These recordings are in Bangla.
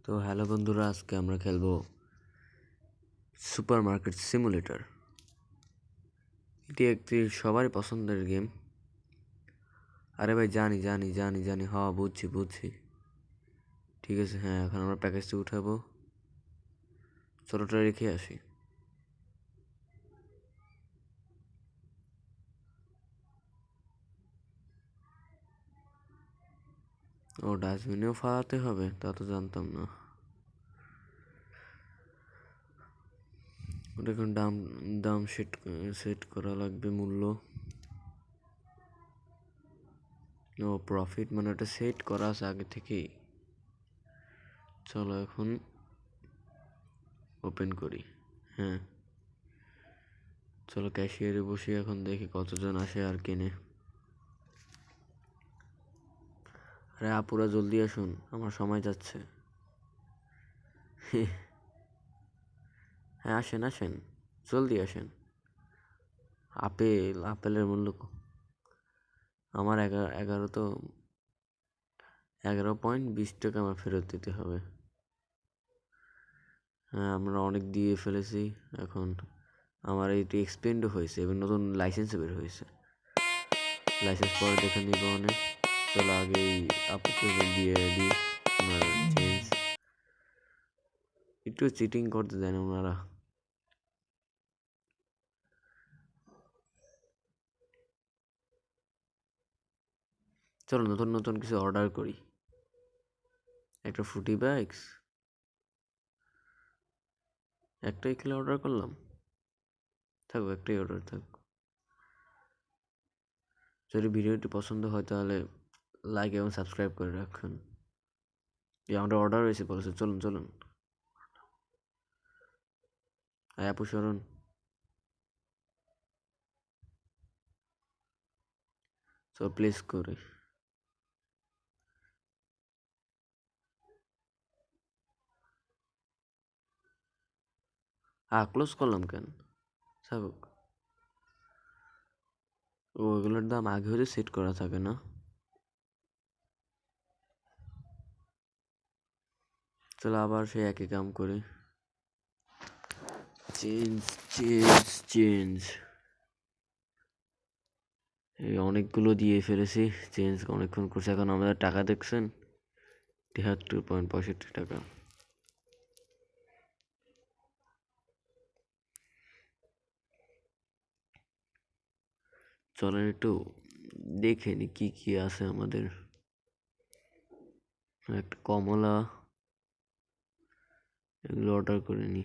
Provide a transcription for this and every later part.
তো হ্যালো বন্ধুরা, আজকে আমরা খেলবো সুপার মার্কেট সিমুলেটর। এটি একটি সবারই পছন্দের গেম। আরে ভাই, জানি জানি জানি জানি হ্যাঁ, বুঝছি। ঠিক আছে, হ্যাঁ, এখন আমরা প্যাকেজটি উঠাবো। ছোটোটা রেখে আসি। ও, ডাস্টবিনেও ফালাতে হবে, তা তো জানতাম না। ওটা এখন দাম দাম সেট করা লাগবে, মূল্য। ও, প্রফিট মানে ওটা সেট করা আছে আগে থেকেই। চলো এখন ওপেন করি। হ্যাঁ, চলো ক্যাশিয়ারে বসে এখন দেখি কতজন আসে আর কেনে। আরে আপুরা, জলদি আসুন, আমার সময় যাচ্ছে। হ্যাঁ, আসেন, জলদি আসেন। আপেলের মূল্য আমার 11.20 টাকা আমার ফেরত দিতে হবে। হ্যাঁ, আমরা অনেক দিয়ে ফেলেছি। এখন আমার এইটি এক্সপেন্ডও হয়েছে এবং নতুন লাইসেন্সও বের হয়েছে। লাইসেন্স পরে দেখে নিব অনেক। চলো আগে এই আপুকে দিয়ে দিই আমার চেঞ্জ। একটু চিটিং করতে দেন ওনারা। চলো নতুন নতুন কিছু অর্ডার করি। একটা ফ্রুটি ব্যাগস, একটাই খেলে অর্ডার করলাম। থাকবো, একটাই অর্ডার থাক। যদি ভিডিওটি পছন্দ হয় তাহলে লাইক এবং সাবস্ক্রাইব করে রাখুন। আমাদের অর্ডার হয়েছে বলেছে, চলুন। আপু সরুন। চল প্লেস করি। ক্লোজ করলাম কেন? থাকুক। ওইগুলোর দাম আগে হতে সেট করা থাকে না। চলো আবার সেই একই কাম করি। চেঞ্জ। এই অনেকগুলো দিয়ে ফেলেছি। চেঞ্জ অনেকক্ষণ করছে। এখন আমাদের টাকা দেখছেন 73.65 টাকা। চলেন একটু দেখে নি কি আছে আমাদের। একটা কমলা, এগুলো অর্ডার করে নি।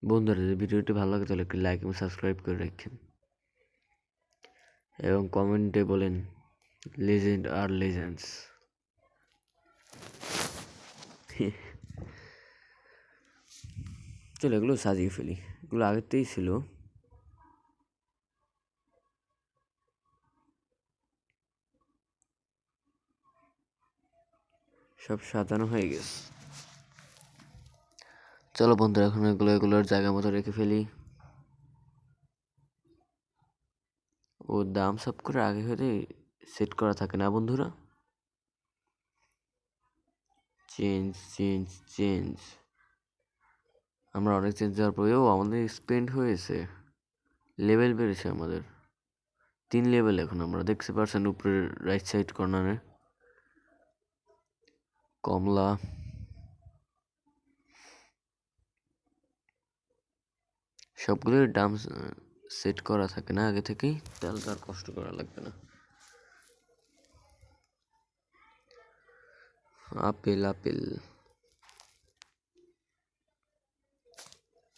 বন্ধুরা, যদি ভিডিওটি ভালো লাগে তাহলে একটি লাইক এবং সাবস্ক্রাইব করে রাখেন এবং কমেন্টে বলেন লেজেন্ড আর লেজেন্ডস। চলো এগুলো সাজিয়ে ফেলি। এগুলো আগেতেই ছিল। সব সাজানো হয়ে গেছে। চলো বন্ধুরা, এখন এগুলোর জায়গা মতো রেখে ফেলি। ও, দাম সব করে আগে হতে সেট করা থাকে না বন্ধুরা। চেঞ্জ। আমরা অনেক চেঞ্জ দেওয়ার পরেও আমাদের স্পেন্ড হয়েছে, লেভেল বেড়েছে আমাদের 3 লেভেল। এখন আমরা দেখতে পাচ্ছেন উপরের রাইট সাইড কর্নারে কমলা। সবগুলোর দাম সেট করা থাকে না আগে থেকেই, তাহলে তার কষ্ট করা লাগবে না। আপেল,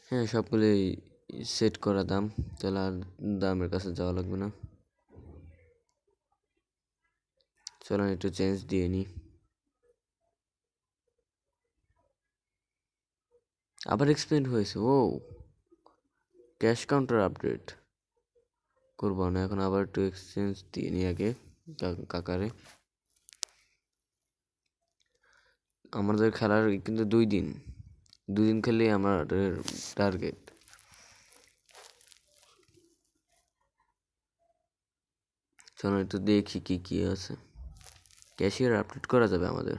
হ্যাঁ, সবগুলোই সেট করা দাম, তাহলে আর দামের কাছে যাওয়া লাগবে না। চলেন একটু চেঞ্জ দিয়ে নিই। আবার এক্সপেন্ড হয়েছে। ও, ক্যাশ কাউন্টার আপডেট করবো না এখন। আবার একটু এক্সচেঞ্জ দিয়ে নিই আগে কাকারে। আমাদের খেলার কিন্তু 2 দিন খেললেই আমাদের টার্গেট। চলো একটু দেখি কি কি আছে। ক্যাশিয়ার আপডেট করা যাবে আমাদের,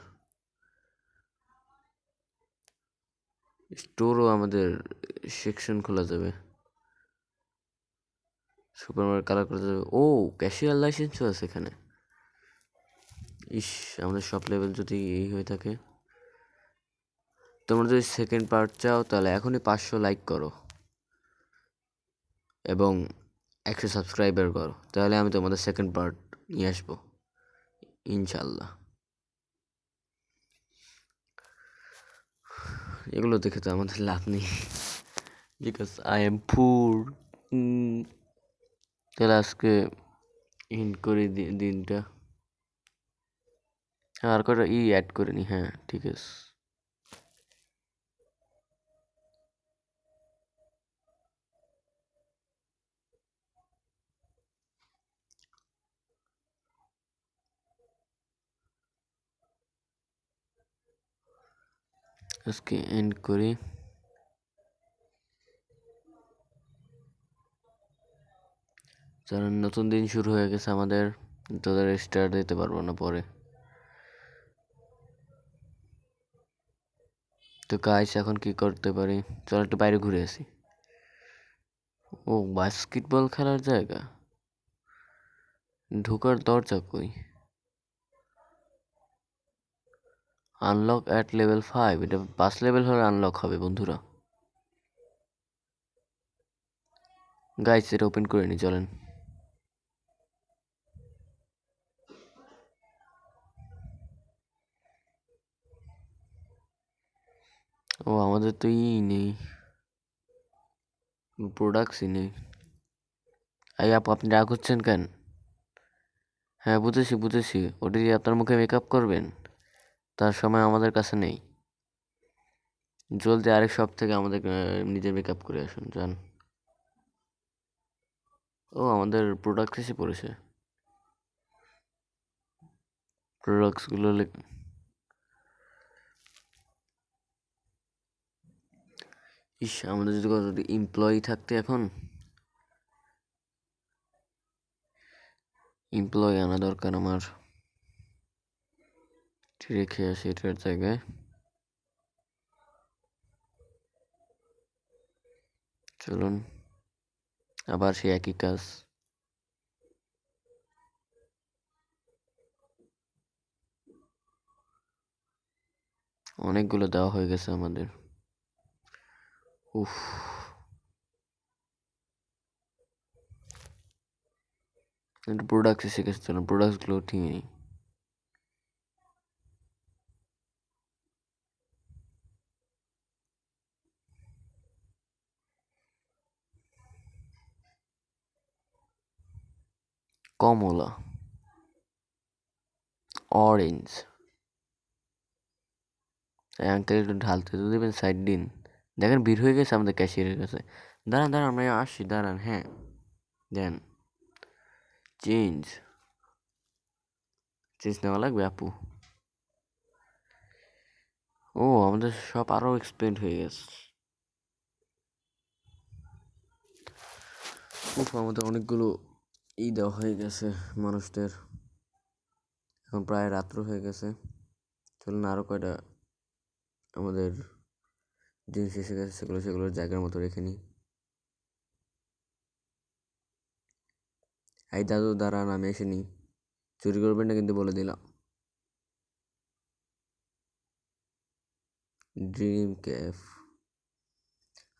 স্টোরও আমাদের সেকশন খোলা যাবে, সুপার মার্কেট কালার করা যাবে। ও ক্যাশিয়ার লাইসেন্সও আছে এখানে। ইস, আমাদের সব লেভেল যদি এই হয়ে থাকে। তোমরা যদি সেকেন্ড পার্ট চাও তাহলে এখনই 500 লাইক করো এবং 100 সাবস্ক্রাইবার করো, তাহলে আমি তোমাদের সেকেন্ড পার্ট নিয়ে আসবো ইনশাল্লাহ। এগুলো দেখে তো আমাদের লাভ নেই, বিকজ আই এম পুর। তাহলে আজকে হিন্ট করে দিনটা, আর কটা অ্যাড করে নি। হ্যাঁ ঠিক আছে। আজকে এন্ড করি। কারণ নতুন দিন শুরু হয়ে গেছে আমাদের, তোদের স্টার্ট দিতে পারবো না পরে। তো গাইস এখন কি করতে পারি, চল একটু বাইরে ঘুরে আসি। ও বাস্কেটবল খেলার জায়গা, ঢোকার দরজা কই? আনলক অ্যাট লেভেল 5, এটা 5 লেভেল হলে আনলক হবে বন্ধুরা। গাইস এটা ওপেন করে নি, চলেন। ও আমাদের তো নেই, প্রোডাক্টসই নেই। এই আপু আপনি রাগ হচ্ছেন কেন? হ্যাঁ বুঝেছি বুঝেছি, ওটা দিয়ে আপনার মুখে মেকআপ করবেন, তার সময় আমাদের কাছে নেই। জলদি আরেক শপ থেকে আমাদের নিজে মেকআপ করে আসুন, যান। ও আমাদের প্রোডাক্ট এসে পড়েছে, প্রোডাক্টসগুলো ইস, আমাদের যদি এমপ্লয়ি থাকতে এখন, এমপ্লয়ি আনা দরকার আমার, রেখে আসি এটার জায়গায়। চলুন আবার সেই একই কাজ। অনেকগুলো দেওয়া হয়ে গেছে আমাদের। উফ, প্রোডাক্ট এসে গেছে, চলুন প্রোডাক্টসগুলো ঠিক নেই। কমলা, অরেঞ্জ, আঙ্কেল একটু ঢালতে তো দেবেন, সাইড দিন। দেখেন ভিড় হয়ে গেছে আমাদের ক্যাশিয়ারের কাছে। দাঁড়ান দাঁড়ান আমরা আসছি, দাঁড়ান। হ্যাঁ দেন, চেঞ্জ চেঞ্জ নেওয়া লাগবে আপু। ও আমাদের সব আরও এক্সপেন্ড হয়ে গেছে। উফ, আমাদের অনেকগুলো দেওয়া হয়ে গেছে মানুষদের। এখন প্রায় রাত্র হয়ে গেছে, চলুন আরও কয়টা আমাদের জিনিস এসে গেছে, সেগুলোর জায়গার মতো রেখে নিই। এই দাদু দাঁড়ান, আমি এসে নিই, চুরি করবেন না কিন্তু বলে দিলাম। ড্রিম ক্যাফ,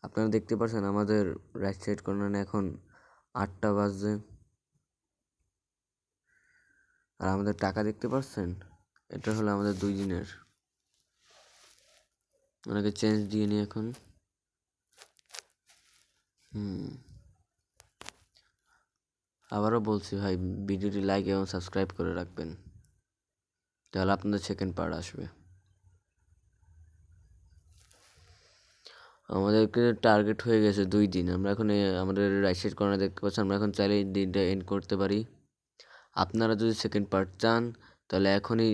আপনারা দেখতে পাচ্ছেন আমাদের রাইট সাইড কর্নারে এখন 8টা বাজছে, আর আমাদের টাকা দেখতে পাচ্ছেন, এটা হলো আমাদের 2 দিনের। ওনাকে চেঞ্জ দিয়ে নিই এখন। আবারও বলছি ভাই, ভিডিওটি লাইক এবং সাবস্ক্রাইব করে রাখবেন, তাহলে আপনাদের সেকেন্ড পার্ট আসবে। আমাদেরকে টার্গেট হয়ে গেছে 2 দিন। আমরা এখন আমাদের রাইট সাইড কর্নার দেখতে পাচ্ছি, আমরা এখন চাইলে দিনটা এন্ড করতে পারি। আপনারা যদি সেকেন্ড পার্ট চান তাহলে এখনই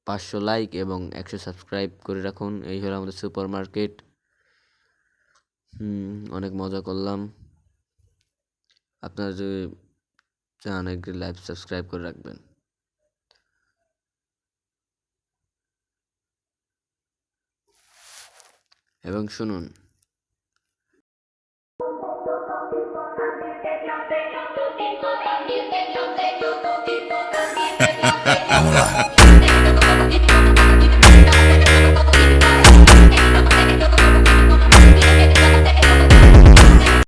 500 লাইক এবং 100 সাবস্ক্রাইব করে রাখুন। এই হলো আমাদের সুপার মার্কেট। অনেক মজা করলাম। আপনারা যদি চান একটি লাইভ সাবস্ক্রাইব করে রাখবেন। এবং শুনুন। Hola.